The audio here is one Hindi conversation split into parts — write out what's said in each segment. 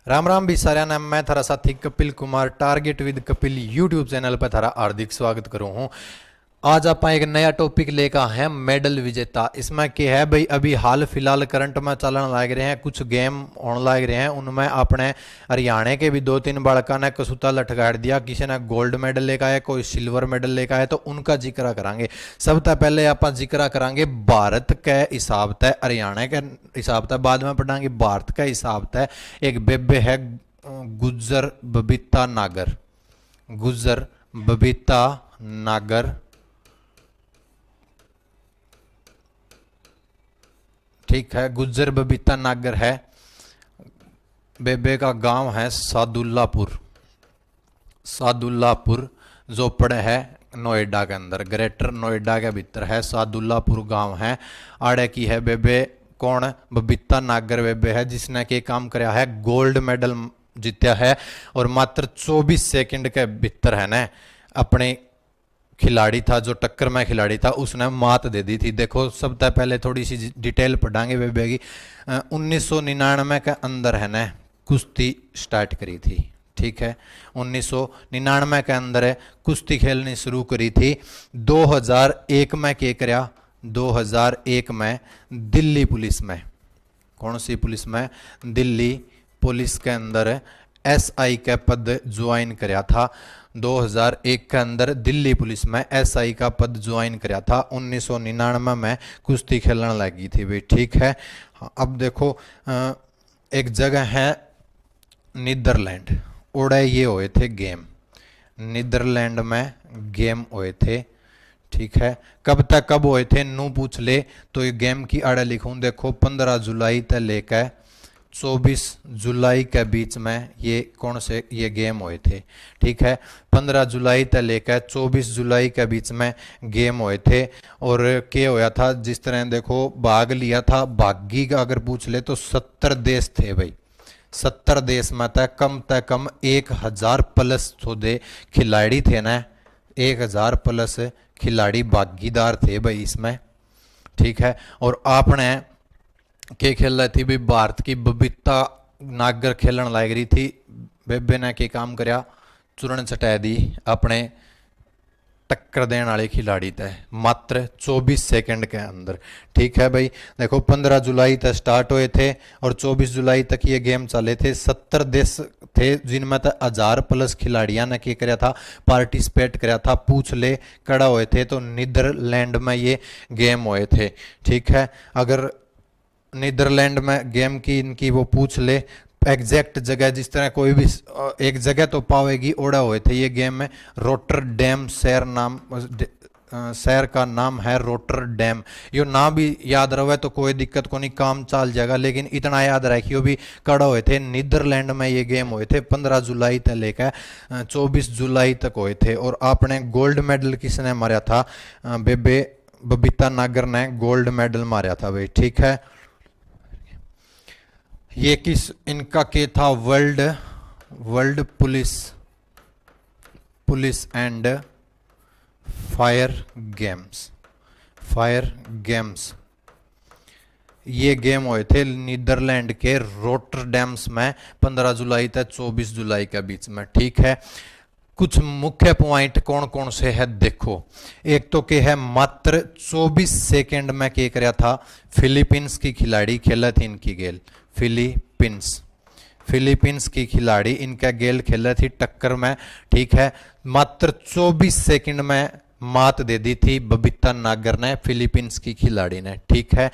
राम राम भी सारे ने मैं थारा साथी Kapil Kumar target with Kapil YouTube channel पर थारा हार्दिक स्वागत करूँ हूँ। आज आप एक नया टॉपिक लेकर आए हैं मेडल विजेता। इसमें क्या है भाई, अभी हाल फिलहाल करंट में चलन लग रहे हैं, कुछ गेम होने लग रहे हैं। उनमें अपने हरियाणा के भी 2-3 बालका ने कसूता लटका दिया। किसी ने गोल्ड मेडल लेकर आया, कोई सिल्वर मेडल लेकर आया, तो उनका जिक्र करांगे। सबसे पहले आप जिक्र करांगे भारत के हिसाब तय, हरियाणा के हिसाब तय बाद में पढ़ांगे। भारत के हिसाब तय एक बेबे है गुज्जर बबीता नागर। गुज्जर बबीता नागर, ठीक है। गुज्जर बबीता नागर है। बेबे का गांव है सादुल्लापुर। सादुल्लापुर जो पड़े है नोएडा के अंदर, ग्रेटर नोएडा के भीतर है। सादुल्लापुर गांव है। आड़े की है बेबे कौन? बबीता नागर बेबे है, जिसने के काम कराया है, गोल्ड मेडल जीत्या है। और मात्र 24 सेकंड के भीतर है ना अपने खिलाड़ी था, जो टक्कर में खिलाड़ी था, उसने मात दे दी थी। देखो सबसे पहले थोड़ी सी डिटेल पढ़ांगे बेबे की। 1999 के अंदर है ना कुश्ती स्टार्ट करी थी, ठीक है। 1999 के अंदर कुश्ती खेलनी शुरू करी थी। 2001 में क्या कराया? 2001 में दिल्ली पुलिस में, कौन सी पुलिस में? दिल्ली पुलिस के अंदर एसआई का पद ज्वाइन कराया था। 2001 के अंदर दिल्ली पुलिस में एसआई का पद ज्वाइन कराया था। 1999 में कुश्ती खेलने लगी थी भाई, ठीक है। अब देखो एक जगह है नीदरलैंड, ओड़े ये हुए थे गेम। नीदरलैंड में गेम हुए थे, ठीक है। कब तक कब हुए थे नू पूछ ले तो ये गेम की आड़े लिखूं। देखो 15 जुलाई तक लेकर 24 जुलाई के बीच में ये कौन से ये गेम हुए थे, ठीक है। 15 जुलाई तक लेकर 24 जुलाई के बीच में गेम हुए थे। और क्या होया था, जिस तरह देखो भाग लिया था, भागी का अगर पूछ ले तो 70 देश थे भाई। 70 देश में तक कम 1000 प्लस थोड़े खिलाड़ी थे ना। 1000 प्लस खिलाड़ी भागीदार थे भाई इसमें, ठीक है। और आपने के खेल रही थी भाई, भारत की बबीता नागर खेलन लग रही थी। बेबे ने के काम कराया, चूरण चटा दी अपने टक्कर देने वाले खिलाड़ी तय मात्र 24 सेकंड के अंदर, ठीक है भाई। देखो 15 जुलाई तक स्टार्ट हुए थे और 24 जुलाई तक ये गेम चले थे। 70 देश थे जिनमें तक 1000 प्लस खिलाड़ियों ने क्या कराया था, पार्टिसिपेट कराया था। पूछ ले कड़ा हुए थे तो नीदरलैंड में ये गेम हुए थे, ठीक है। अगर नीदरलैंड में गेम की इनकी वो पूछ ले एग्जैक्ट जगह, जिस तरह कोई भी एक जगह तो पावेगी, ओड़ा हुए थे ये गेम में। रोटरडैम शहर नाम, शहर का नाम है रोटरडैम। यो ना भी याद रहे तो कोई दिक्कत को नहीं, काम चल जाएगा, लेकिन इतना याद रखियो भी कड़ा हुए थे। नीदरलैंड में ये गेम हुए थे। 15 जुलाई तक लेकर 24 जुलाई तक हुए थे। और आपने गोल्ड मेडल किसने मारा था? बेबे बबीता नागर ने गोल्ड मेडल मारा था भाई, ठीक है। ये किस इनका के था? World police and fire games ये गेम हुए थे नीदरलैंड के रोटरडैम्स में 15 जुलाई तक 24 जुलाई के बीच में, ठीक है। कुछ मुख्य पॉइंट कौन कौन से है देखो। एक तो के है मात्र 24 सेकंड में क्या कराया था, फिलीपींस की खिलाड़ी खेला थी इनकी गेल। फिलीपींस की खिलाड़ी इनका गेल खेला थी टक्कर में, ठीक है। मात्र 24 सेकंड में मात दे दी थी बबीता नागर ने, फिलीपींस की खिलाड़ी ने, ठीक है।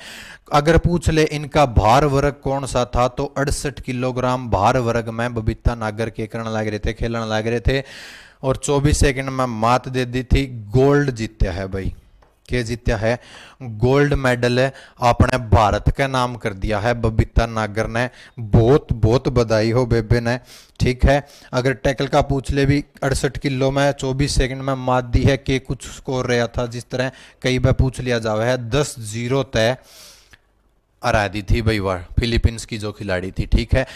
अगर पूछ ले इनका भार वर्ग कौन सा था तो 68 किलोग्राम भार वर्ग में बबीता नागर के करने लग रहे थे, खेलने लग रहे थे। और 24 सेकंड में मात दे दी थी। गोल्ड जीत्या है भाई, के जीत्या है गोल्ड मेडल है, आपने भारत का नाम कर दिया है बबीता नागर ने। बहुत बहुत बधाई हो बेबे ने, ठीक है। अगर टैकल का पूछ ले भी 68 किलो में 24 सेकंड में मात दी है। के कुछ स्कोर रहा था, जिस तरह कई बार पूछ लिया जावा है, 10-0 तय हरा दी थी भाई वाह फिलीपींस की जो खिलाड़ी थी, ठीक है।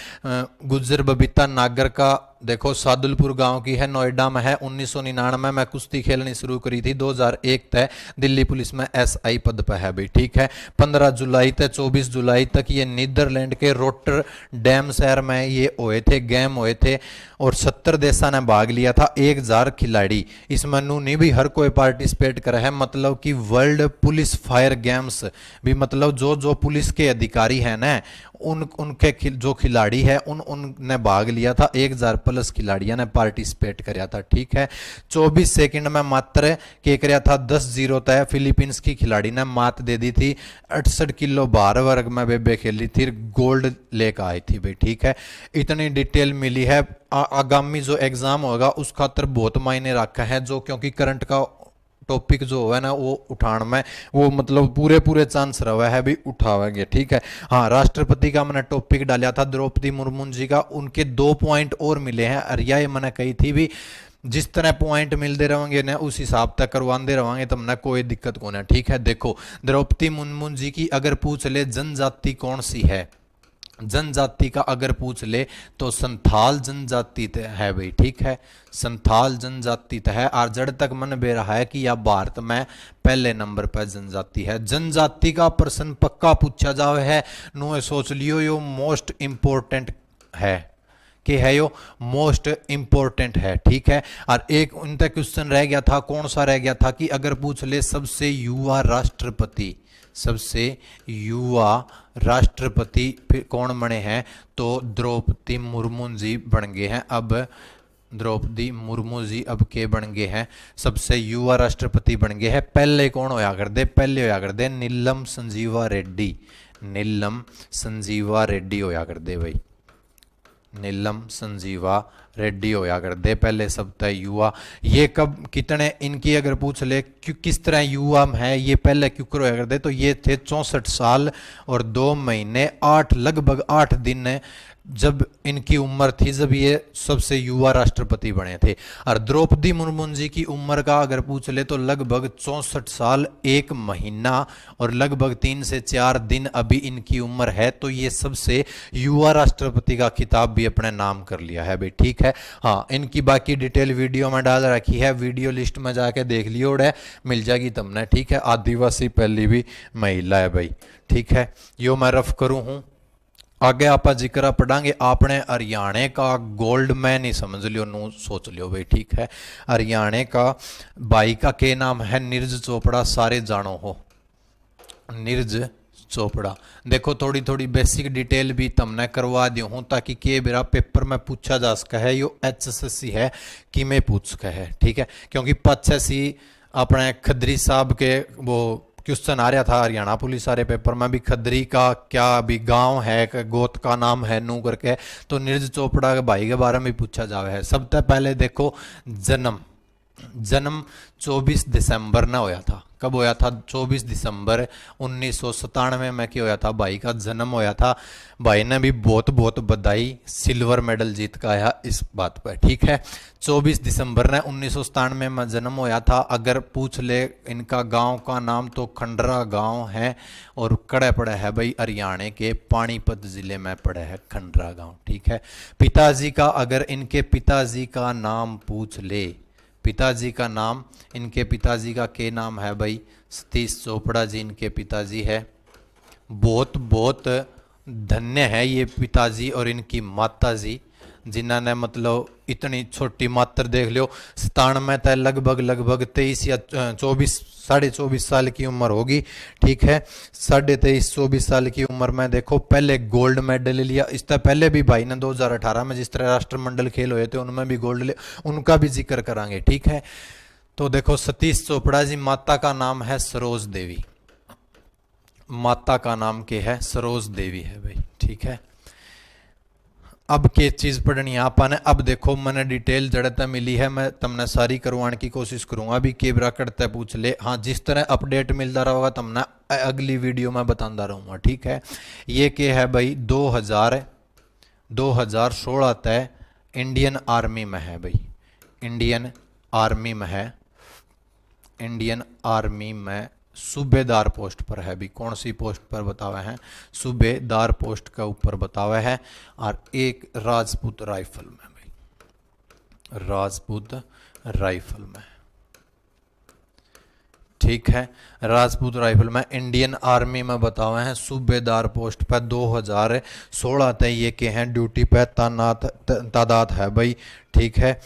गुज्जर बबीता नागर का देखो सादुलपुर गांव की है, नोएडा में है। 1999 में कुश्ती खेलनी शुरू करी थी। 2001 तक दिल्ली पुलिस में एसआई पद पर है भाई, ठीक है। 15 जुलाई तक 24 जुलाई तक ये नीदरलैंड के रोटरडैम शहर में ये हुए थे, गेम हुए थे, और 70 देशों ने भाग लिया था। 1000 खिलाड़ी इसमें नूनी भी हर कोई पार्टिसिपेट करे है। मतलब कि वर्ल्ड पुलिस फायर गेम्स भी, मतलब जो जो पुलिस के अधिकारी हैं ना, उनके जो खिलाड़ी है उनने भाग लिया था। 1000 प्लस खिलाड़ियों ने पार्टिसिपेट कराया था, ठीक है। 24 सेकंड में मात्र के कराया था 10-0 तय। फिलीपींस की खिलाड़ी ने मात दे दी थी। 68 किलो भार वर्ग में बेबे खेली थी, गोल्ड लेकर आई थी भाई, ठीक है। इतनी डिटेल मिली है। आगामी जो एग्जाम होगा उस खातर बहुत मायने रखा है, जो क्योंकि करंट का टॉपिक जो है ना वो उठान में वो मतलब पूरे पूरे चांस रहा है भी उठावेंगे, ठीक है। हाँ, राष्ट्रपति का मैंने टॉपिक डाला था द्रौपदी मुर्मू जी का, उनके 2 पॉइंट और मिले हैं। अरिया ये मैंने कही थी भी, जिस तरह पॉइंट मिलते रहेंगे ना उस हिसाब तक करवाते रहेंगे, तब ना कोई दिक्कत को ना, ठीक है। देखो द्रौपदी मुर्मू जी की अगर पूछ ले जनजाति कौन सी है, जनजाति का अगर पूछ ले तो संथाल जनजाति है भाई, ठीक है। संथाल जनजाति है। और जड़ तक मन बे रहा है कि यह भारत में पहले नंबर पर जनजाति है। जनजाति का प्रश्न पक्का पूछा जावे है, नो सोच लियो यो मोस्ट इंपोर्टेंट है कि है यो मोस्ट इंपोर्टेंट है, ठीक है। और एक उन तक क्वेश्चन रह गया था, कौन सा रह गया था कि अगर पूछ ले सबसे युवा राष्ट्रपति, सबसे युवा राष्ट्रपति फिर कौन बने हैं, तो द्रौपदी मुर्मू जी बन गए हैं। अब द्रौपदी मुर्मू जी अब के बन गए हैं, सबसे युवा राष्ट्रपति बन गए हैं। पहले कौन होया कर दे, पहले होया कर दे नीलम संजीवा रेड्डी, नीलम संजीवा रेड्डी होया कर दे भाई, नीलम संजीवा रेड्डी होया कर दे पहले सब तय युवा। ये कब कितने इनकी अगर पूछ ले क्यों किस तरह युवा है ये पहले क्यों होया कर दे, तो ये थे 64 साल और 2 महीने 8 लगभग 8 दिन जब इनकी उम्र थी, जब ये सबसे युवा राष्ट्रपति बने थे। और द्रौपदी मुर्मू जी की उम्र का अगर पूछ ले तो लगभग 64 साल 1 महीना और लगभग 3 से 4 दिन अभी इनकी उम्र है। तो ये सबसे युवा राष्ट्रपति का खिताब भी अपने नाम कर लिया है भाई, ठीक है। हाँ, इनकी बाकी डिटेल वीडियो में डाल रखी है, वीडियो लिस्ट में जाके देख लियो, मिल जाएगी तुमने, ठीक है। आदिवासी पहली भी महिला है भाई, ठीक है। यो मैं रफ करूं हूं, आगे आप जिक्र पढ़ांगे। आपने हरियाणा का गोल्ड मैन ही समझ लियो, नू सोच लियो भाई, ठीक है। हरियाणा का भाई का के नाम है नीरज चोपड़ा, सारे जानो हो नीरज चोपड़ा। देखो थोड़ी थोड़ी बेसिक डिटेल भी तुमने करवा दी हूं ताकि के मेरा पेपर में पूछा जा सका है। यो HSC है कि मैं पूछ सका है, ठीक है। क्योंकि 85 अपने खदरी साहब के वो क्वेश्चन आ रहा था हरियाणा पुलिस वाले पेपर में भी, खदरी का क्या भी गांव है, गोत का नाम है नू करके, तो नीरज चोपड़ा के भाई के बारे में पूछा जावे है। सबसे पहले देखो जन्म 24 दिसंबर ना होया था। कब होया था? 24 दिसंबर 1997 में क्या होया था, भाई का जन्म होया था। भाई ने भी बहुत बहुत बधाई, सिल्वर मेडल जीत का आया इस बात पर, ठीक है। 24 दिसंबर ने 1997 में जन्म होया था। अगर पूछ ले इनका गांव का नाम तो खंडरा गांव है और कड़े पड़े है भाई हरियाणा के पानीपत जिले में पड़े है खंडरा गांव, ठीक है। पिताजी का अगर इनके पिताजी का नाम पूछ ले, पिताजी का नाम, इनके पिताजी का के नाम है भाई सतीश चोपड़ा जी इनके पिताजी है। बहुत बहुत धन्य है ये पिताजी और इनकी माता जी, जिन्होंने मतलब इतनी छोटी मात्र देख लो 97 तक लगभग 23 या 24 साल की उम्र होगी, ठीक है। 23-24 साल की उम्र में देखो पहले गोल्ड मेडल लिया। इससे पहले भी भाई ने 2018 में जिस तरह राष्ट्रमंडल खेल हुए थे उनमें भी गोल्ड ले, उनका भी जिक्र करांगे, ठीक है। तो देखो सतीश चोपड़ा जी, माता का नाम है सरोज देवी, माता का नाम क्या है? सरोज देवी है भाई, ठीक है। अब के चीज पढ़नी है आपने। अब देखो मैंने डिटेल जड़ता मिली है, मैं तुमने सारी करवाने की कोशिश करूंगा। अभी केबरा करते पूछ ले, हाँ जिस तरह अपडेट मिलता रहेगा तुमने अगली वीडियो में बताता रहूंगा, ठीक है। ये क्या है भाई 2016 तक इंडियन आर्मी में है भाई, इंडियन आर्मी में है, इंडियन आर्मी में सूबेदार पोस्ट पर है भी। कौन सी पोस्ट पर बतावे हैं? सूबेदार पोस्ट के ऊपर बतावे है। और एक राजपूत राइफल में भाई, राजपूत राइफल में। ठीक है, राजपूत राइफल में इंडियन आर्मी में बताए हैं सूबेदार पोस्ट पर 2016 तक ये के हैं ड्यूटी पे तादाद है भाई। ठीक है,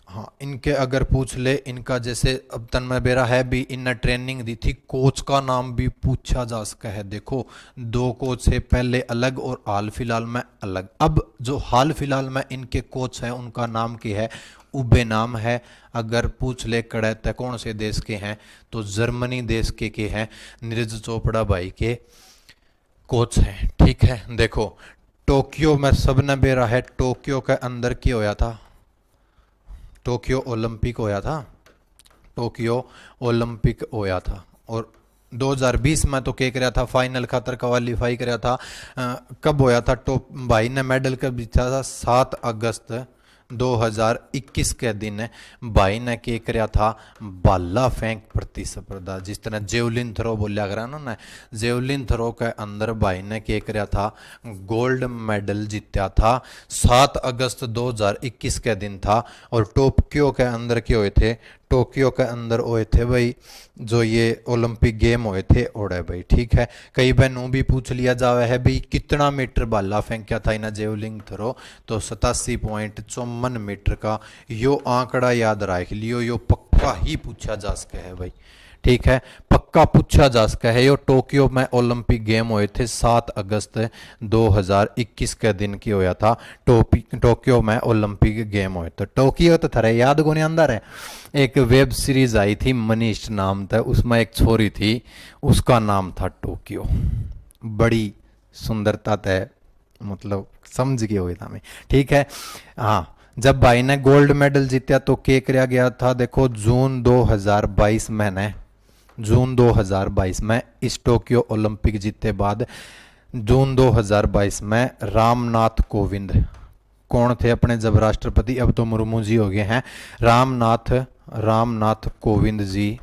हाँ इनके अगर पूछ ले इनका जैसे अब तन्मय बेरा है भी इनने ट्रेनिंग दी थी, कोच का नाम भी पूछा जा सका है। देखो दो कोच से पहले अलग और हाल फिलहाल में अलग। अब जो हाल फिलहाल में इनके कोच हैं उनका नाम क्या है, उबे नाम है। अगर पूछ ले कड़े तय कौन से देश के हैं तो जर्मनी देश के हैं, नीरज चोपड़ा भाई के कोच हैं। ठीक है, देखो टोक्यो में सबने बेरा है, टोक्यो के अंदर क्या होया था, टोक्यो ओलंपिक होया था, टोक्यो ओलंपिक होया था। और 2020 में तो क्या कराया था, फाइनल खातर क्वालीफाई कराया था। कब होया था, टॉप भाई ने मेडल कब जीता था, 7 अगस्त 2021 के दिन भाई ने क्या कराया था, भाला फेंक प्रतिस्पर्धा, जिस तरह जेवलिन थ्रो बोलिया करा ना, जेवलिन थ्रो के अंदर भाई ने क्या कराया था, गोल्ड मेडल जीता था। 7 अगस्त 2021 के दिन था। और टोक्यो के अंदर क्या हुए थे, टोक्यो के अंदर हुए थे भाई जो ये ओलंपिक गेम हुए थे ओड़े भाई। ठीक है, कई बहनों भी पूछ लिया जावे है भाई कितना मीटर भाला फेंका था इना जेवलिंग थ्रो, तो 87.54 मीटर का यो आंकड़ा याद रख लियो, यो पक्का ही पूछा जा सके है भाई। ठीक है, पक्का पूछा जा सका है। यो टोक्यो में ओलंपिक गेम हुए थे 7 अगस्त 2021 के दिन की होया था, टोक्यो में ओलंपिक गेम हुए थे। टोक्यो तो थरे याद को नहीं अंदर है, एक वेब सीरीज आई थी मनीष नाम था, उसमें एक छोरी थी उसका नाम था टोक्यो, बड़ी सुंदरता तय मतलब समझ गए हुए था मैं। ठीक है, हाँ जब भाई ने गोल्ड मेडल जीता तो क्या किया गया था, देखो जून 2022 में ने जून 2022 में इस टोक्यो ओलंपिक जीते बाद जून 2022 में रामनाथ कोविंद कौन थे अपने जब राष्ट्रपति, अब तो मुर्मू जी हो गए हैं, रामनाथ कोविंद जी।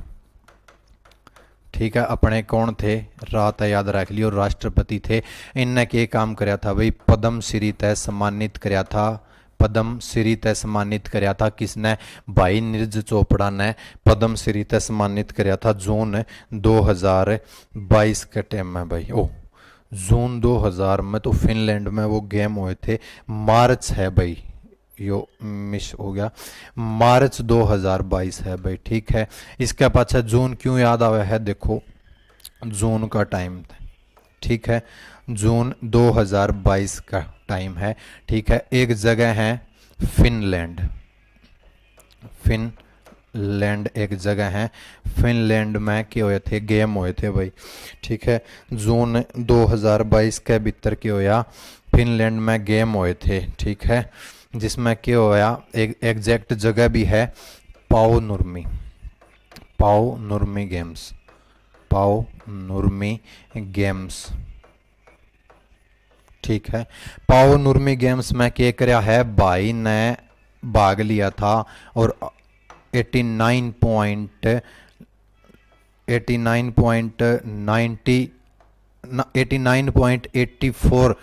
ठीक है, अपने कौन थे, रात याद रख लियो, राष्ट्रपति थे। इनने क्या काम कराया था भाई, पद्म श्री तय सम्मानित कराया था, पद्म श्री तय सम्मानित कराया था किसने, भाई नीरज चोपड़ा ने पद्म श्री तय सम्मानित कराया था जून 2022 के टाइम में भाई। ओ जून 2000 में तो फिनलैंड में वो गेम हुए थे, मार्च है भाई, यो मिस हो गया, मार्च 2022 है भाई। ठीक है, इसके पाछे जून क्यों याद आया है, देखो जून का टाइम था। ठीक है, जून 2022 का टाइम है। ठीक है, एक जगह है फिनलैंड, फिनलैंड एक जगह है, फिनलैंड में क्या हुए थे, गेम हुए थे भाई। ठीक है, जून 2022 के भीतर क्या होया, फिनलैंड में गेम हुए थे। ठीक है, जिसमें क्या होया, एक एग्जैक्ट जगह भी है, पाओ नुर्मी, पाओ नुर्मी गेम्स, पाओ नुर्मी गेम्स। ठीक है, पाओ नुर्मी गेम्स में क्या कराया है, भाई ने भाग लिया था और 89.84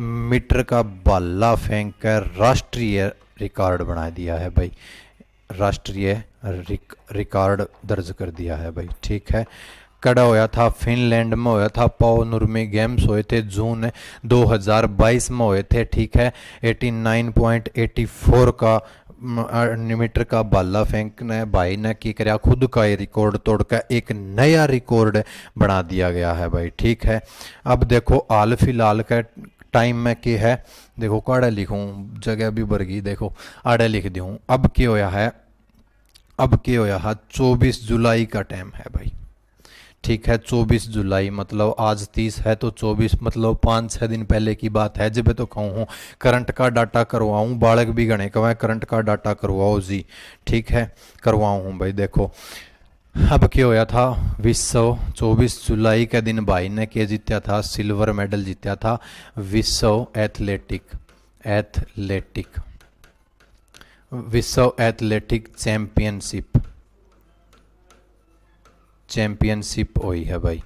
मीटर का भाला फेंक कर राष्ट्रीय रिकॉर्ड बना दिया है भाई, राष्ट्रीय रिकॉर्ड दर्ज कर दिया है भाई। ठीक है, कड़ा होया था फिनलैंड में, होया था पाओ नुर्मी गेम्स हुए थे जून 2022 में हुए थे। ठीक है, 89.84 का मीटर का भाला फेंकने भाई ने की कराया, खुद का ये रिकॉर्ड तोड़कर एक नया रिकॉर्ड बना दिया गया है भाई। ठीक है, अब देखो हाल फिलहाल का टाइम में क्या है, देखो काड़े लिखूं जगह भी भर गई, देखो आड़े लिख दूं। अब क्या होया है, अब क्या होया है, 24 जुलाई का टाइम है भाई। ठीक है, 24 जुलाई मतलब आज 30 है तो 24 मतलब 5-6 दिन पहले की बात है, जब तो कहूँ हूँ करंट का डाटा करवाऊँ, बालक भी गणे कहें करंट का डाटा करवाओ जी। ठीक है, करवाऊँ हूँ भाई। देखो अब क्या होया था, विश्व 24 जुलाई के दिन भाई ने क्या जीता था, सिल्वर मेडल जीता था, विश्व विश्व एथलेटिक चैंपियनशिप हुई है भाई।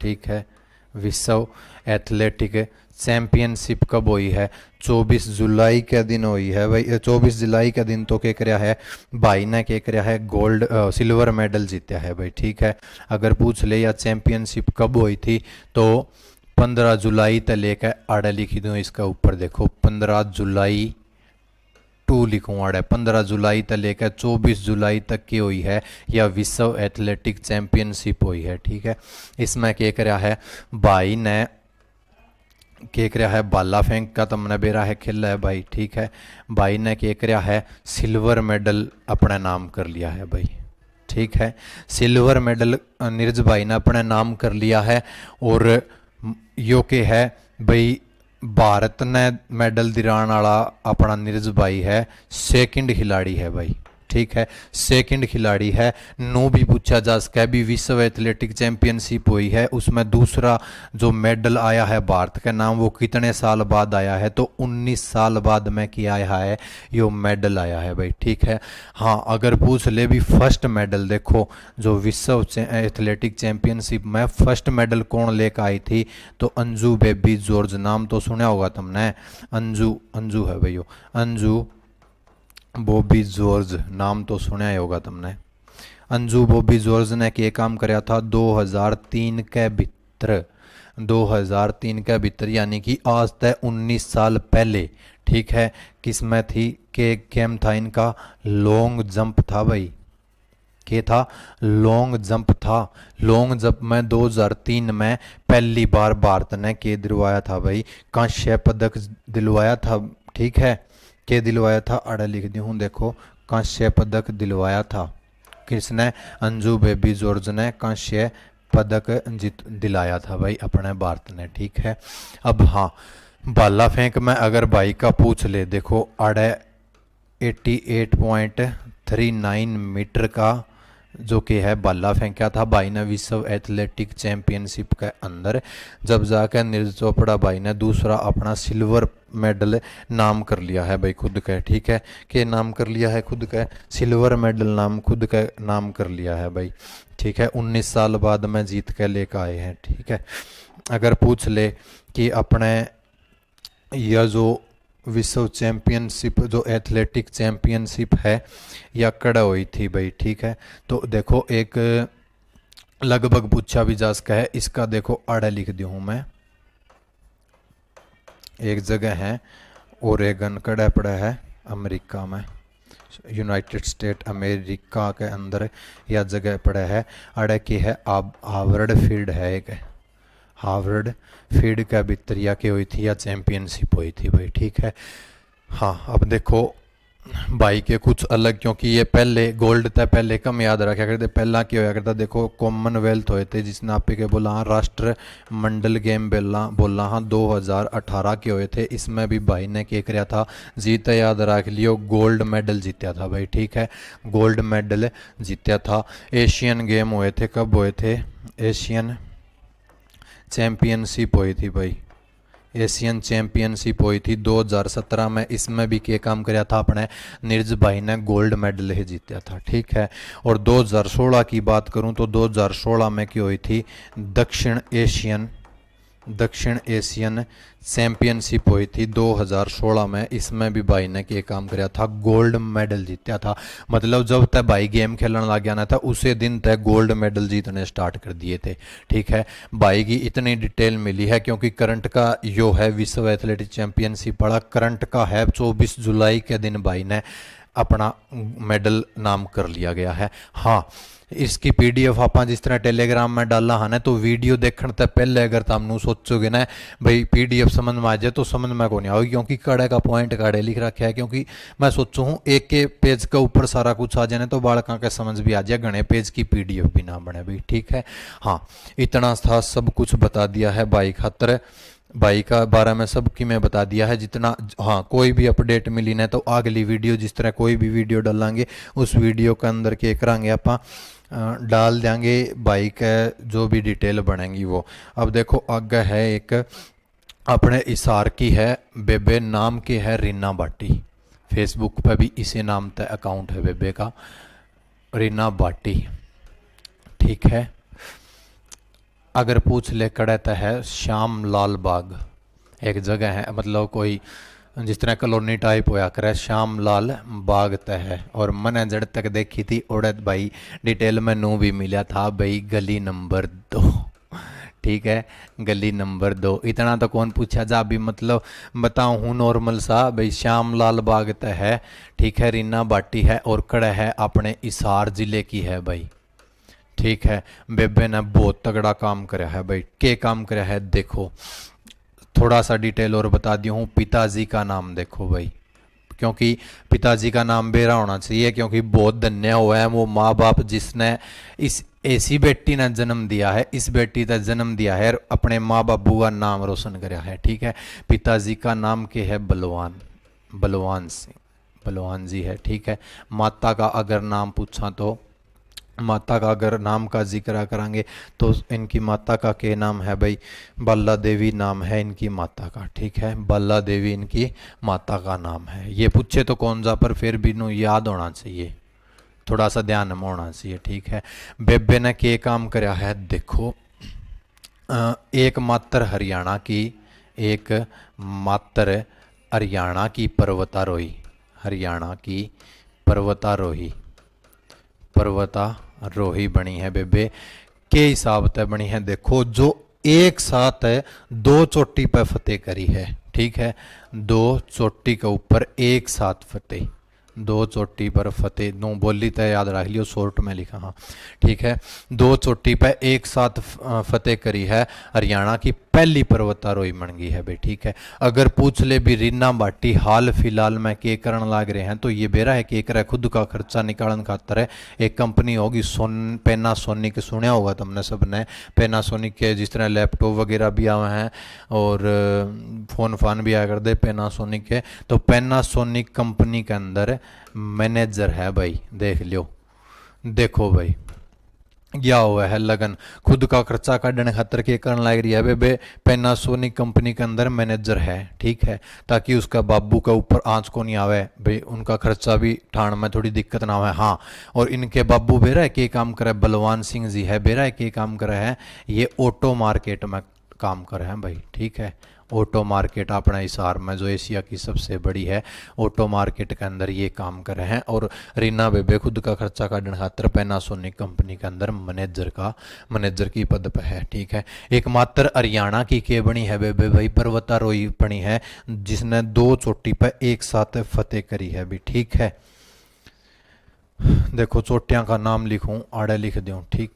ठीक है, विश्व एथलेटिक चैंपियनशिप कब हुई है? 24 जुलाई के दिन हुई है भाई। 24 जुलाई के दिन तो क्या कराया है भाई ने, क्या कराया है गोल्ड सिल्वर मेडल जीता है भाई। ठीक है, अगर पूछ ले या चैंपियनशिप कब हुई थी तो 15 जुलाई तक लेकर आड़े लिखी दूँ इसका ऊपर देखो 15 जुलाई टू लिखूँ आड़े 15 जुलाई तक लेकर 24 जुलाई तक की हुई है या विश्व एथलेटिक चैंपियनशिप हुई है। ठीक है, इसमें क्या कराया है भाई ने, क्या कराया है भाला फेंक का तमने बेरा है खेला है भाई। ठीक है, भाई ने क्या कराया है सिल्वर मेडल अपने नाम कर लिया है भाई। ठीक है, सिल्वर मेडल नीरज भाई ने अपने नाम कर लिया है। और यो के है भाई भारत ने मेडल दिलाने वाला अपना नीरज भाई है, सेकंड खिलाड़ी है भाई। ठीक है, सेकंड खिलाड़ी है। नो भी पूछा जा सका है भी विश्व एथलेटिक चैंपियनशिप हुई है उसमें दूसरा जो मेडल आया है भारत का नाम वो कितने साल बाद आया है? तो 19 साल बाद में किया आया है यो मेडल आया है भाई। ठीक है, हाँ अगर पूछ ले भी फर्स्ट मेडल देखो जो विश्व एथलेटिक चैंपियनशिप में फर्स्ट मेडल कौन लेकर आई थी तो अंजू बेबी जॉर्ज, नाम तो सुना होगा तुमने, अंजू अंजू है भैया, अंजू बॉबी जॉर्ज नाम तो सुना ही होगा तुमने। अंजू बॉबी जॉर्ज ने क्या काम कराया था 2003 के भीतर, 2003 के भीतर यानी कि आज तक 19 साल पहले। ठीक है, किसमें थी के गेम था इनका लॉन्ग जंप था भाई। क्या था? लॉन्ग जंप था। लॉन्ग जंप में 2003 में पहली बार भारत ने के दिलवाया था भाई, कांस्य पदक दिलवाया था। ठीक है, के दिलवाया था अड़ा लिख दी हूँ देखो, कांस्य पदक दिलवाया था। किसने? अंजू बेबी जॉर्ज ने कांस्य पदक जीत दिलाया था भाई अपने भारत ने। ठीक है, अब हाँ भाला फेंक में अगर भाई का पूछ ले देखो अड़े 88.39 मीटर का जो कि है भाला फेंका था भाई ने विश्व एथलेटिक चैंपियनशिप के अंदर, जब जाकर नीरज चोपड़ा भाई ने दूसरा अपना सिल्वर मेडल नाम कर लिया है भाई खुद का। ठीक है, के नाम कर लिया है खुद का, सिल्वर मेडल नाम खुद का नाम कर लिया है भाई। ठीक है, 19 साल बाद में जीत के लेकर आए हैं। ठीक है, अगर पूछ ले कि अपने यह जो विश्व चैंपियनशिप जो एथलेटिक चैंपियनशिप है या कड़ा हुई थी भाई। ठीक है, तो देखो एक लगभग पूछा भी जा सका है इसका, देखो आड़ा लिख दी हूँ मैं, एक जगह है ओरेगन कड़ा पड़ा है अमेरिका में, यूनाइटेड स्टेट अमेरिका के अंदर यह जगह पड़ा है अड़ा की है हार्वर्ड फील्ड है एक, हार्वर्ड फील्ड का भीतरिया की हुई थी या चैंपियनशिप हुई थी भाई। ठीक है, हाँ अब देखो भाई के कुछ अलग, क्योंकि ये पहले गोल्ड था पहले कम याद रखा करते, पहला क्या होया करता देखो कॉमनवेल्थ हुए थे जिसने आप के बोला हाँ राष्ट्र मंडल गेम बोला हाँ 2018 के हुए थे, इसमें भी भाई ने क्या कराया था जीता याद रख लियो गोल्ड मेडल जीता था भाई। ठीक है, गोल्ड मेडल जीता था। एशियन गेम हुए थे, कब हुए थे? एशियन चैंपियनशिप हुई थी भाई, एशियन चैंपियनशिप हुई थी 2017 में, इसमें भी क्या काम कराया था अपने नीरज भाई ने गोल्ड मेडल ही जीता था। ठीक है, और 2016 की बात करूं तो 2016 में क्या हुई थी दक्षिण एशियन चैंपियनशिप हुई थी 2016 में, इसमें भी भाई ने क्या काम कराया था गोल्ड मेडल जीता था। मतलब जब तक भाई गेम खेलने लग गया ना था उसे दिन तक गोल्ड मेडल जीतने स्टार्ट कर दिए थे। ठीक है, भाई की इतनी डिटेल मिली है क्योंकि करंट का जो है विश्व एथलेटिक चैंपियनशिप बड़ा करंट का है, 24 जुलाई के दिन भाई ने अपना मेडल नाम कर लिया गया है। हाँ, इसकी पीडीएफ आप जिस तरह टेलीग्राम में डाला है ना, तो वीडियो देखने तक पहले अगर तुम सोचोगे ना भाई पीडीएफ समझ में आ जाए तो समझ में को नहीं आओगी, क्योंकि कड़े का पॉइंट काड़े लिख रखा है। क्योंकि मैं सोचू हूँ एक के पेज के ऊपर सारा कुछ आ जाए तो बालका के समझ भी आ जाए, घने पेज की पीडीएफ भी ना बने भाई। ठीक है, हाँ इतना था, सब कुछ बता दिया है भाई खातर, भाई का बारे में सब की मैं बता दिया है जितना। हाँ कोई भी अपडेट मिली ना तो अगली वीडियो जिस तरह कोई भी वीडियो डालेंगे उस वीडियो के अंदर क्या करांगे आप डाल देंगे भाई का जो भी डिटेल बनेंगी वो। अब देखो आगे है एक अपने इसार की है बेबे, नाम की है रीना भाटी, फेसबुक पर भी इसी नाम का अकाउंट है बेबे का, रीना भाटी। ठीक है, अगर पूछ ले कड़ता है श्याम लाल बाग, एक जगह है, मतलब कोई जिस तरह कॉलोनी टाइप होया करे, श्याम लाल बाग तय है। और मैंने जड़ तक देखी थी उड़द भाई, डिटेल में नू भी मिला था भाई, गली नंबर 2। ठीक है, गली नंबर 2। इतना तो कौन पूछा जा भी, मतलब बताऊं हूँ नॉर्मल सा भाई, श्याम लाल बाग तय है। ठीक है, रीना बाटी है और कड़ा है अपने हिसार जिले की है भाई। ठीक है, बेबे ने बहुत तगड़ा काम कराया है भाई। के काम कराया है देखो, थोड़ा सा डिटेल और बता दी हूँ। पिताजी का नाम देखो भाई, क्योंकि पिताजी का नाम बेरा होना चाहिए, क्योंकि बहुत धन्य हुआ है वो माँ बाप जिसने इस ऐसी बेटी ने जन्म दिया है, इस बेटी का जन्म दिया है और अपने माँ बाबू का नाम रोशन कराया है। ठीक है, पिताजी का नाम के है बलवान, बलवान सिंह, बलवान जी है। ठीक है, माता का अगर नाम पूछा तो, माता का अगर नाम का जिक्र करांगे तो इनकी माता का के नाम है भाई, बाला देवी नाम है इनकी माता का। ठीक है, बाला देवी इनकी माता का नाम है। ये पूछे तो कौन जा, पर फिर भी नु याद होना चाहिए, थोड़ा सा ध्यान में होना चाहिए। ठीक है, बेबे ने के काम कराया है देखो, एक मात्र हरियाणा की, एक मात्र हरियाणा की पर्वतारोही, हरियाणा की पर्वतारोही, पर्वतारोही बनी है बेबे। के हिसाब से बनी है देखो, जो एक साथ है दो चोटी पर फतेह करी है। ठीक है, दो चोटी के ऊपर एक साथ फतेह, दो चोटी पर फतेह, नो बोली तो याद रख लियो, शॉर्ट में लिखा। हाँ ठीक है, दो चोटी पर एक साथ फतेह करी है, हरियाणा की पहली पर्वतारोही बन गई है भाई। ठीक है, अगर पूछ ले भी रीना भाटी हाल फिलहाल में के करण लाग रहे हैं, तो ये बेरा है कि एक खुद का खर्चा निकालन खातर है एक कंपनी होगी पैनासोनिक, सुना होगा तुमने सबने, पैनासोनिक के जिस तरह लैपटॉप वगैरह भी आए हैं और फोन फान भी आया कर दे पैनासोनिक के, तो पैनासोनिक कंपनी के अंदर मैनेजर है भाई, देख लियो। देखो भाई क्या हुआ है लगन, खुद का खर्चा काटने खातर के करने लग रही है बेबे, पैनासोनिक कंपनी के अंदर मैनेजर है। ठीक है, ताकि उसका बाबू का ऊपर आंच को नहीं आवे भाई, उनका खर्चा भी ठाण में थोड़ी दिक्कत ना आवे। हाँ, और इनके बाबू बेरा है के काम करे, बलवान सिंह जी है बेरा है के काम करे है, ये ऑटो मार्केट में काम करे हैं भाई। ठीक है, ऑटो मार्केट अपना हिसार में जो एशिया की सबसे बड़ी है, ऑटो मार्केट के अंदर ये काम कर रहे हैं। और रीना बेबे खुद का खर्चा काटने खातर पैनासोनिक कंपनी के अंदर मैनेजर की पद पर है। ठीक है, एकमात्र हरियाणा की के बनी है बेबे भाई, पर्वतारोही बनी है जिसने दो चोटी पर एक साथ फतेह करी है भी। ठीक है, देखो चोटियां का नाम लिखूं, आड़े लिख दूं। ठीक,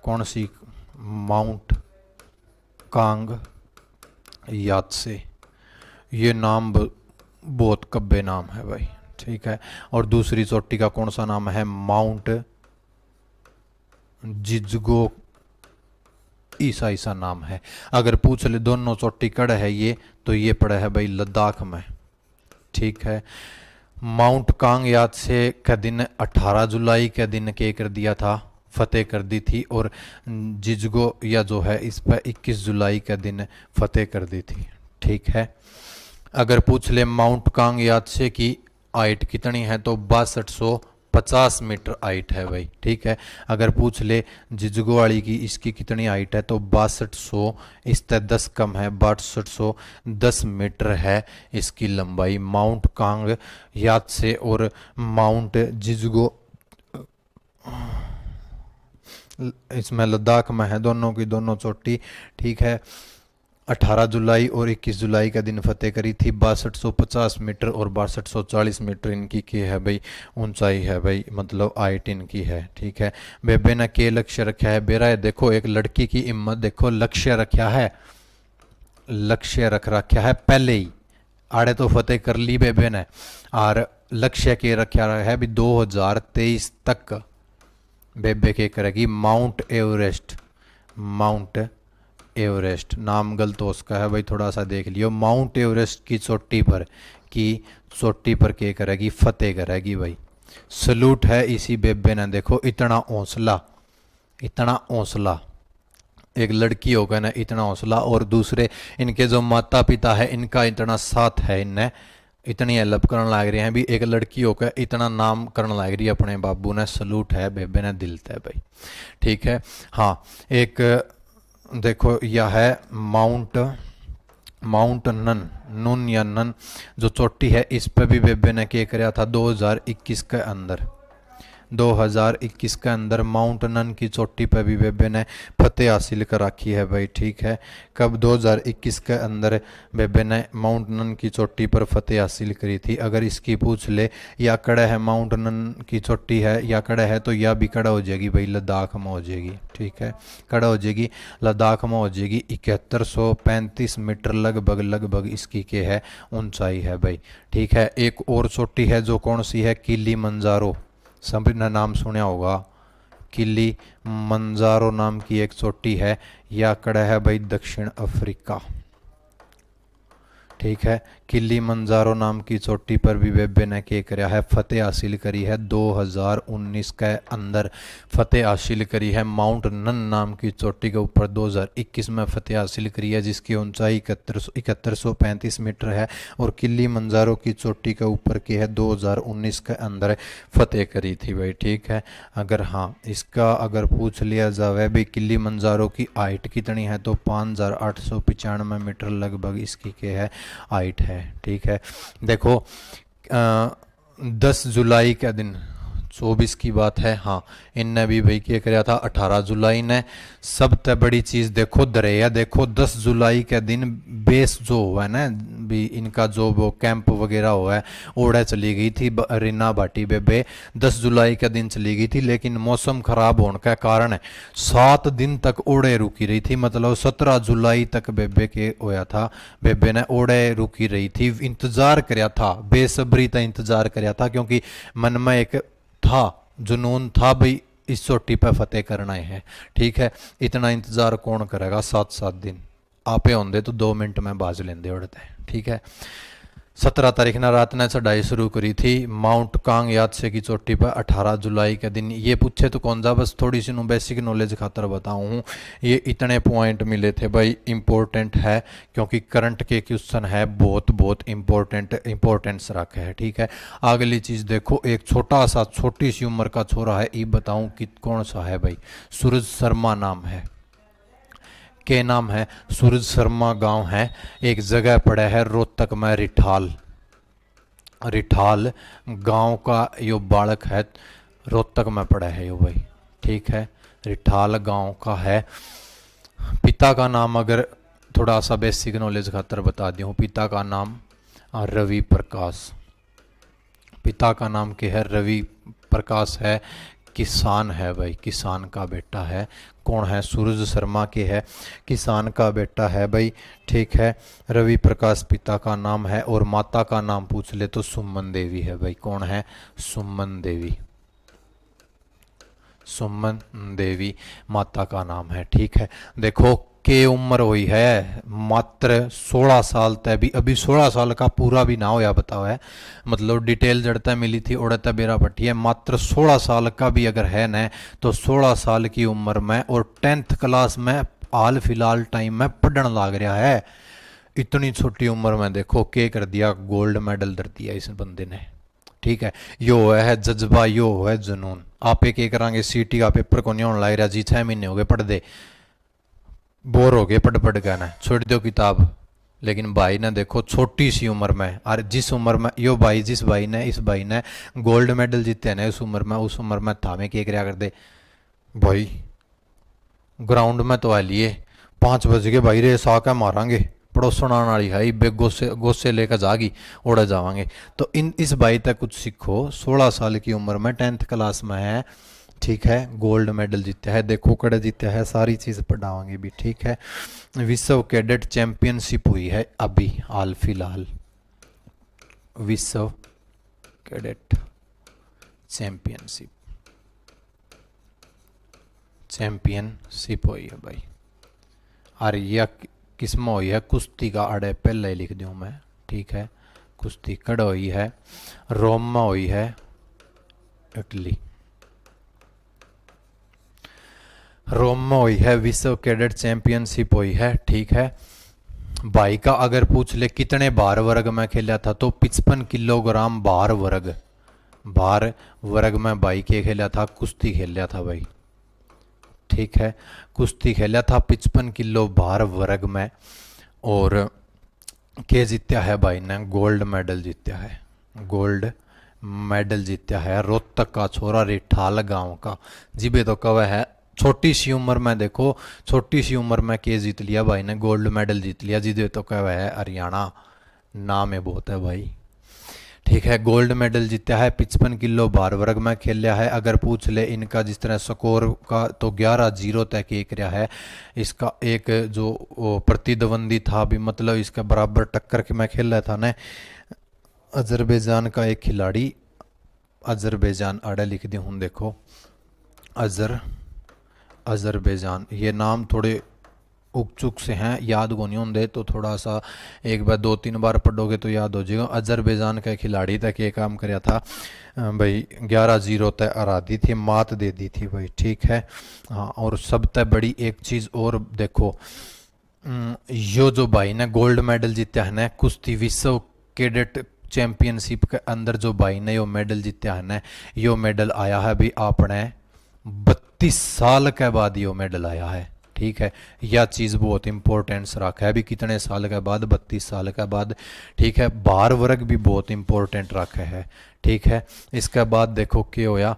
कौन सी, माउंट कांग यात्से, ये नाम बहुत कब्बे नाम है भाई। ठीक है, और दूसरी चोटी का कौन सा नाम है, माउंट जिजगो, ईसा ईसा नाम है। अगर पूछ ले दोनों चोटी कड़ है ये, तो ये पड़ा है भाई लद्दाख में। ठीक है, माउंट कांग यात्से का दिन 18 जुलाई के दिन के कर दिया था, फतेह कर दी थी, और जिजगो या जो है इस पर 21 जुलाई का दिन फतेह कर दी थी। ठीक है, अगर पूछ ले माउंट कांग यात्से की हाइट कितनी है, तो 6250 मीटर हाइट है भाई। ठीक है, अगर पूछ ले जिजगो वाली की इसकी कितनी हाइट है, तो 6200, इस तक 10 कम है, 6210 मीटर है इसकी लंबाई। माउंट कांग यात्से और माउंट जिजगो इसमें लद्दाख में है, दोनों की दोनों चोटी। ठीक है, 18 जुलाई और 21 जुलाई का दिन फतेह करी थी। 6250 मीटर और 6240 मीटर इनकी की है भाई, ऊंचाई है भाई, मतलब हाइट इनकी है। ठीक है, बेबे ने के लक्ष्य रखा है बेरा है, देखो एक लड़की की हिम्मत देखो, लक्ष्य रखा है, लक्ष्य रख रखा है पहले ही, आड़े तो फतेह कर ली बेबे ने, और लक्ष्य के रखा है भी 2023 तक बेबे के करेगी माउंट एवरेस्ट। माउंट एवरेस्ट नाम गलत हो उसका है भाई, थोड़ा सा देख लियो। माउंट एवरेस्ट की चोटी पर के करेगी, फतेह करेगी भाई। सलूट है इसी बेबे ने, देखो इतना हौसला, इतना हौसला, एक लड़की होकर ना इतना हौसला, और दूसरे इनके जो माता पिता है इनका इतना साथ है, इनने इतनी हेल्प करने लग रहे हैं भी, एक लड़की होकर इतना नाम करने लग रही है अपने बाबू ने, सलूट है बेबे ने, दिल है भाई। ठीक है, हाँ एक देखो यह है माउंट माउंट नन, नुन या नन जो चोटी है, इस पे भी बेबे ने क्या कराया था 2021 के अंदर। 2021 के अंदर माउंट नन की चोटी पर भी बेबे ने फतेह हासिल कर रखी है भाई। ठीक है, कब 2021 के अंदर बेबे ने माउंट नन की चोटी पर फतेह हासिल करी थी। अगर इसकी पूछ ले या कड़ा है माउंट नन की चोटी है या कड़ा है, तो या भी कड़ा हो जाएगी भाई, लद्दाख में हो जाएगी। ठीक है, कड़ा हो जाएगी, लद्दाख में हो जाएगी। 7135 मीटर लगभग लगभग इसकी के है ऊंचाई है भाई। ठीक है, एक और चोटी है जो कौन सी है, किली मंजारो, सभी ने नाम सुना होगा। किली मंजारो नाम की एक चोटी है, या कड़ा है भाई दक्षिण अफ्रीका। ठीक है, किली मंजारो नाम की चोटी पर भी बेबे ने क्या कराया है, फतेह हासिल करी है। 2019 के अंदर फतेह हासिल करी है। माउंट नन नाम की चोटी के ऊपर 2021 में फतेह हासिल करी है, जिसकी ऊंचाई 7135 मीटर है। और किली मंजारो की चोटी के ऊपर की है 2019 के अंदर फतेह करी थी भाई। ठीक है, अगर हाँ इसका अगर पूछ लिया जाए भी किली मंजारो की हाइट कितनी है, तो 5895 मीटर लगभग इसकी के है हाइट है। ठीक है, देखो 10 जुलाई का दिन 24 की बात है। हाँ, इनने भी भाई क्या कराया था 18 जुलाई ने। सबसे बड़ी चीज देखो दरिया, देखो 10 जुलाई के दिन बेस जो हुआ है ना भी, इनका जो वो कैंप वगैरह हुआ है, ओड़े चली गई थी रीना भाटी बेबे 10 जुलाई के दिन चली गई थी। लेकिन मौसम खराब होने का कारण 7 दिन तक ओड़े रुकी रही थी, मतलब 17 जुलाई तक बेबे के होया था। बेबे ने ओड़े रुकी रही थी, इंतजार कराया था, बेसब्री तक इंतजार कराया था, क्योंकि मन में एक था जुनून था भाई इस चोटी पर फतेह करना है। ठीक है, इतना इंतजार कौन करेगा 7-7 दिन, आपे होंगे तो 2 मिनट में बाज लेंदे उड़ते। ठीक है, 17 तारीख ने रात ने चढ़ाई शुरू करी थी माउंट कांग यात्से की चोटी पर 18 जुलाई के दिन। ये पूछे तो कौन सा, बस थोड़ी सी बेसिक नॉलेज खातर बताऊँ। ये इतने पॉइंट मिले थे भाई, इंपॉर्टेंट है क्योंकि करंट के क्वेश्चन है, बहुत बहुत इंपॉर्टेंस रखा है। ठीक है, अगली चीज़ देखो, एक छोटा सा छोटी सी उम्र का छोरा है, ये बताऊँ कि कौन सा है भाई, सूरज शर्मा नाम है। के नाम है सूरज शर्मा, गांव है, एक जगह पड़ा है रोहतक में, रिठाल। रिठाल गांव का यो बालक है, रोहतक में पड़ा है यो भाई। ठीक है, रिठाल गांव का है। पिता का नाम अगर थोड़ा सा बेसिक नॉलेज खातर बता दूं, पिता का नाम रवि प्रकाश। पिता का नाम क्या है, रवि प्रकाश है। किसान है भाई, किसान का बेटा है। कौन है, सूरज शर्मा के है, किसान का बेटा है भाई। ठीक है, रवि प्रकाश पिता का नाम है। और माता का नाम पूछ ले तो सुमन देवी है भाई। कौन है, सुमन देवी। सुमन देवी माता का नाम है। ठीक है, देखो के उम्र हुई है मात्र 16 साल तक भी, अभी 16 साल का पूरा भी ना होया बताओ है, मतलब डिटेल जड़ता मिली थी उड़ता बेरा पट्टी है। मात्र 16 साल का भी अगर है न, तो 16 साल की उम्र में और 10th क्लास में हाल फिलहाल टाइम में पढ़ने लग रहा है। इतनी छोटी उम्र में देखो के कर दिया, गोल्ड मेडल दर दिया इस बंदे ने। ठीक है, यो है जज्बा, यो है जुनून। आप एक करांगे सीटी का पेपर को नहीं होने लग रहा जी, 6 महीने हो गए पढ़ दे, बोर हो गए पढ़ पढ़ के ना, छोड़ दो किताब। लेकिन भाई ने देखो छोटी सी उम्र में, और जिस उम्र में यो भाई, जिस भाई ने, इस भाई ने गोल्ड मेडल जीते हैं ना उस उम्र में, उस उम्र में थामे क्या कराया कर दे भाई, ग्राउंड में तो आ लिए 5 बज के भाई रे सा के मारांगे, पड़ोसन आने वाली है बे, गोसे लेकर जागी उड़ा जावांगे। तो इस भाई तक कुछ सीखो, 16 साल की उम्र में 10th क्लास में है। ठीक है, गोल्ड मेडल जीता है, देखो कड़े जीता है, सारी चीज़ पढ़ावांगे भी। ठीक है, विश्व कैडेट चैंपियनशिप हुई है अभी हाल फिलहाल, विश्व कैडेट चैंपियनशिप हुई है भाई। और यह किस में हुई है, कुश्ती का अड़े पहले ही लिख दूँ मैं। ठीक है, कुश्ती कड़ हुई है रोम में, हुई है इटली, रोम में हुई है विश्व कैडेट चैंपियनशिप हुई है। ठीक है, भाई का अगर पूछ ले कितने भार वर्ग में खेला था, तो 55 किलोग्राम भार वर्ग में भाई के खेला था, कुश्ती खेला था भाई। ठीक है, कुश्ती खेला था 55 किलो भार वर्ग में। और के जीत्या है भाई ने गोल्ड मेडल जीत्या है, गोल्ड मेडल जीत्या है। रोहतक का छोरा रिठाल गांव का, जिबे तो कवे है छोटी सी उम्र में, देखो छोटी सी उम्र में के जीत लिया भाई ने, गोल्ड मेडल जीत लिया, जिबे तो कवे है हरियाणा, नाम है बहुत है भाई। ठीक है, गोल्ड मेडल जीता है। 55 किलो भार वर्ग में खेला है। अगर पूछ ले इनका जिस तरह स्कोर का, तो 11-0 तक एक रहा है। इसका एक जो प्रतिद्वंदी था भी, मतलब इसका बराबर टक्कर के मैं खेल रहा था ना, अजरबैजान का एक खिलाड़ी, अजरबैजान आड़े लिख दी हूँ देखो, अजरबैजान, ये नाम थोड़े उकचुक से हैं, याद को नहीं होंगे, तो थोड़ा सा एक बार 2-3 बार पढ़ोगे तो याद हो जाएगा। अजरबैजान का खिलाड़ी तक ये काम कराया था भाई, 11-0 तक हरा दी थी, मात दे दी थी भाई। ठीक है, हाँ, और सबसे बड़ी एक चीज़ और देखो, यो जो भाई ने गोल्ड मेडल जीता है ना कुश्ती विश्व कैडेट चैंपियनशिप के अंदर, जो भाई ने यो मेडल जीता है ना, यो मेडल आया है भी आपने 32 साल के बाद यो मेडल आया है। ठीक है, यह चीज़ बहुत इंपॉर्टेंस रखा है भी, कितने साल के बाद, 32 साल के बाद। ठीक है, भार वर्ग भी बहुत इंपॉर्टेंट रखा है। ठीक है, इसके बाद देखो क्या होया,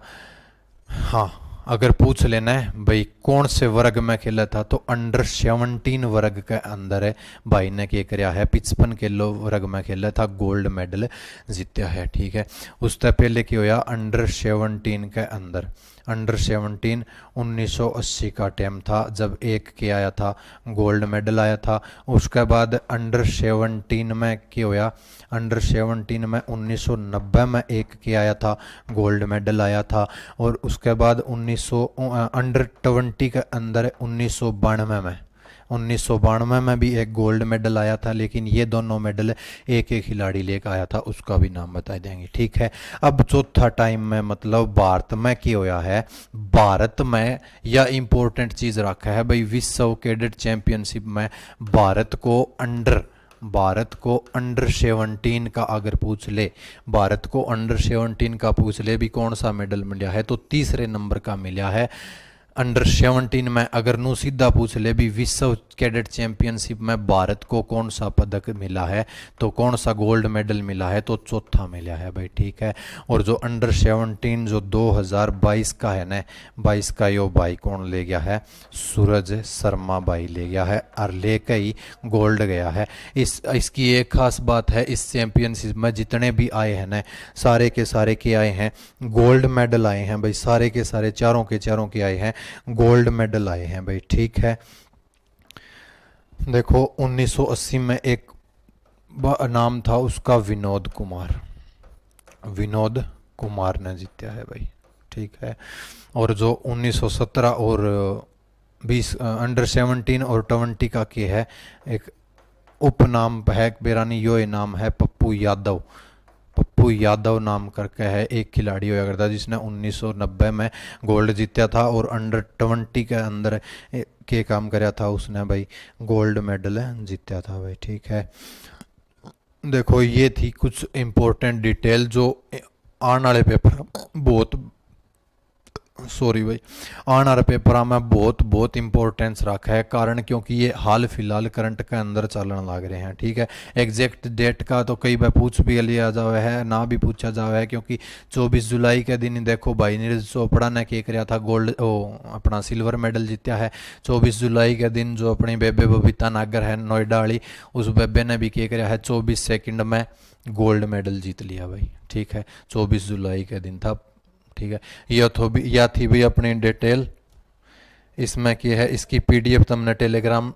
हाँ, अगर पूछ लेना है भाई कौन से वर्ग में खेला था, तो अंडर 17 वर्ग के अंदर है भाई ने क्या कराया है, 55 किलो वर्ग में खेला था, गोल्ड मेडल जीता है। ठीक है, उससे पहले क्या होया, अंडर 17 के अंदर, अंडर 17 1980 का टाइम था जब एक के आया था, गोल्ड मेडल आया था। उसके बाद अंडर 17 में क्या होया, अंडर 17 में 1990 में एक के आया था, गोल्ड मेडल आया था। और उसके बाद अंडर 20 के अंदर 1992 में भी एक गोल्ड मेडल आया था, लेकिन ये दोनों मेडल एक एक खिलाड़ी लेकर आया था, उसका भी नाम बता देंगे। ठीक है, अब चौथा टाइम में मतलब भारत में क्या होया है, भारत में यह इंपॉर्टेंट चीज़ रखा है भाई, विश्व कैडेट चैंपियनशिप में भारत को अंडर 17 का अगर पूछ ले, भारत को अंडर 17 का पूछ ले भी कौन सा मेडल मिला है, तो तीसरे नंबर का मिला है अंडर 17 में। अगर नू सीधा पूछ ले भी विश्व कैडेट चैंपियनशिप में भारत को कौन सा पदक मिला है, तो कौन सा गोल्ड मेडल मिला है, तो चौथा मिला है भाई। ठीक है, और जो अंडर 17 जो 2022 का है ना, 22 का यो भाई कौन ले गया है, सूरज शर्मा भाई ले गया है, और लेके ही गोल्ड गया है। इसकी एक खास बात है, इस चैंपियनशिप में जितने भी आए हैं ना, सारे के सारे के आए हैं गोल्ड मेडल आए हैं भाई, सारे के सारे चारों के आए हैं गोल्ड मेडल आए हैं भाई। ठीक है, देखो 1980 में एक नाम था उसका विनोद कुमार ने जीता है भाई। ठीक है, और जो 1917 और 20 अंडर 17 और 20 का के है, एक उपनाम है बेरानी, यो नाम है पप्पू यादव नाम करके है, एक खिलाड़ी होया करता जिसने 1990 में गोल्ड जीता था, और अंडर 20 के अंदर के काम कराया था उसने भाई, गोल्ड मेडल जीता था भाई। ठीक है, देखो ये थी कुछ इंपॉर्टेंट डिटेल जो आने वाले पेपर बहुत, सॉरी भाई, आने वाले पेपर में बहुत इंपॉर्टेंस रखा है, कारण क्योंकि ये हाल फिलहाल करंट के अंदर चलने लग रहे हैं। ठीक है, एग्जैक्ट डेट का तो कई बार पूछ भी लिया जावे है, ना भी पूछा जावे है, क्योंकि 24 जुलाई के दिन देखो भाई नीरज चोपड़ा ने क्या कराया था, गोल्ड अपना सिल्वर मेडल जीता है। 24 जुलाई के दिन जो अपनी बेबे बबीता नागर है नोएडा वाली, उस बेबे ने भी क्या कराया है, 24 सेकंड में गोल्ड मेडल जीत लिया भाई। ठीक है, 24 जुलाई के दिन था। ठीक है, यह थी भी अपनी डिटेल। इसमें क्या है, इसकी पीडीएफ तुमने टेलीग्राम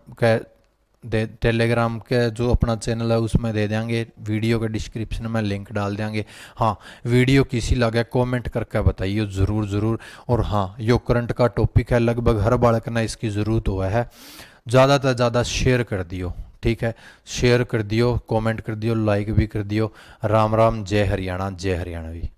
के जो अपना चैनल है उसमें दे देंगे, वीडियो के डिस्क्रिप्शन में लिंक डाल देंगे। हाँ, वीडियो किसी लगे कमेंट करके बताइए ज़रूर। और हाँ, यो करंट का टॉपिक है, लगभग हर बालक ने इसकी ज़रूरत हुआ है, ज़्यादा से ज़्यादा शेयर कर दियो। ठीक है, शेयर कर दियो, कमेंट कर दियो, लाइक भी कर दियो। राम राम, जय हरियाणा भी।